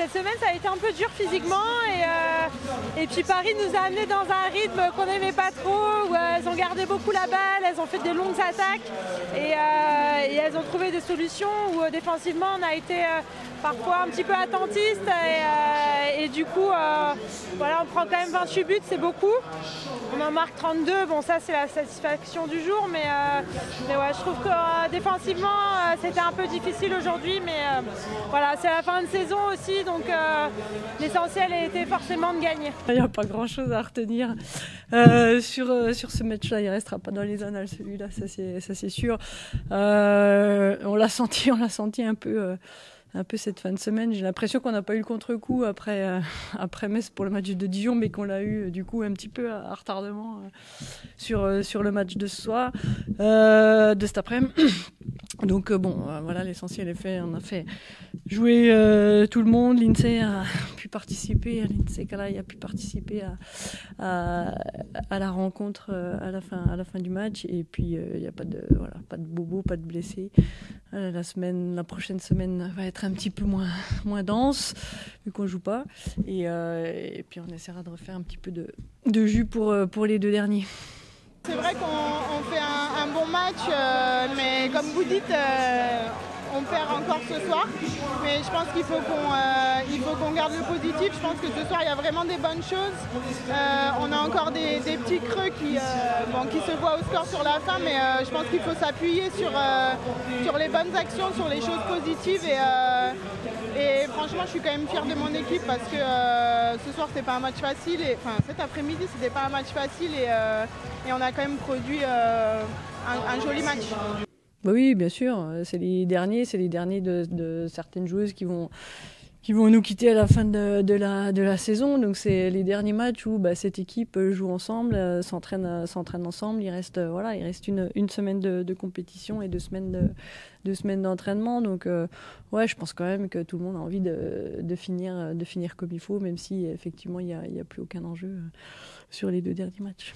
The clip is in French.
Cette semaine, ça a été un peu dur physiquement et puis Paris nous a amenés dans un rythme qu'on n'aimait pas trop, où elles ont gardé beaucoup la balle, elles ont fait des longues attaques et elles ont trouvé des solutions où défensivement on a été parfois un petit peu attentiste et du coup voilà, on prend quand même 28 buts, c'est beaucoup. On en marque 32, bon ça c'est la satisfaction du jour, mais ouais, je trouve que défensivement c'était un peu difficile aujourd'hui, mais voilà, c'est la fin de saison aussi, donc l'essentiel était forcément de gagner. Il n'y a pas grand chose à retenir sur ce match-là, il ne restera pas dans les annales celui-là, ça c'est sûr. On l'a senti un peu cette fin de semaine. J'ai l'impression qu'on n'a pas eu le contre-coup après Metz pour le match de Dijon, mais qu'on l'a eu du coup un petit peu à retardement sur le match de ce soir, de cet après-midi. Donc voilà, l'essentiel est fait. On a fait jouer tout le monde. L'INSEE a pu participer. L'INSEE Calaï a pu participer à la rencontre à la fin du match. Et puis il n'y a pas de bobos, pas de blessés. La prochaine semaine va être un petit peu moins dense vu qu'on joue pas. Et puis on essaiera de refaire un petit peu de jus pour les deux derniers. C'est vrai qu'on fait un bon match, mais comme vous dites, on perd encore ce soir. Mais je pense qu'il faut qu'on garde le positif. Je pense que ce soir, il y a vraiment des bonnes choses. On a encore des petits creux qui se voient au score sur la fin, mais je pense qu'il faut s'appuyer sur les bonnes actions, sur les choses positives. Et franchement, je suis quand même fière de mon équipe parce que ce soir, c'était pas un match facile. Cet après-midi, c'était pas un match facile et on a quand même produit un joli match. Bah oui, bien sûr. C'est les derniers de certaines joueuses qui vont nous quitter à la fin de la saison. Donc c'est les derniers matchs où cette équipe joue ensemble, s'entraîne ensemble. Il reste une semaine de compétition et 2 semaines d'entraînement. Donc ouais, je pense quand même que tout le monde a envie de finir comme il faut, même si effectivement il y a plus aucun enjeu sur les 2 derniers matchs.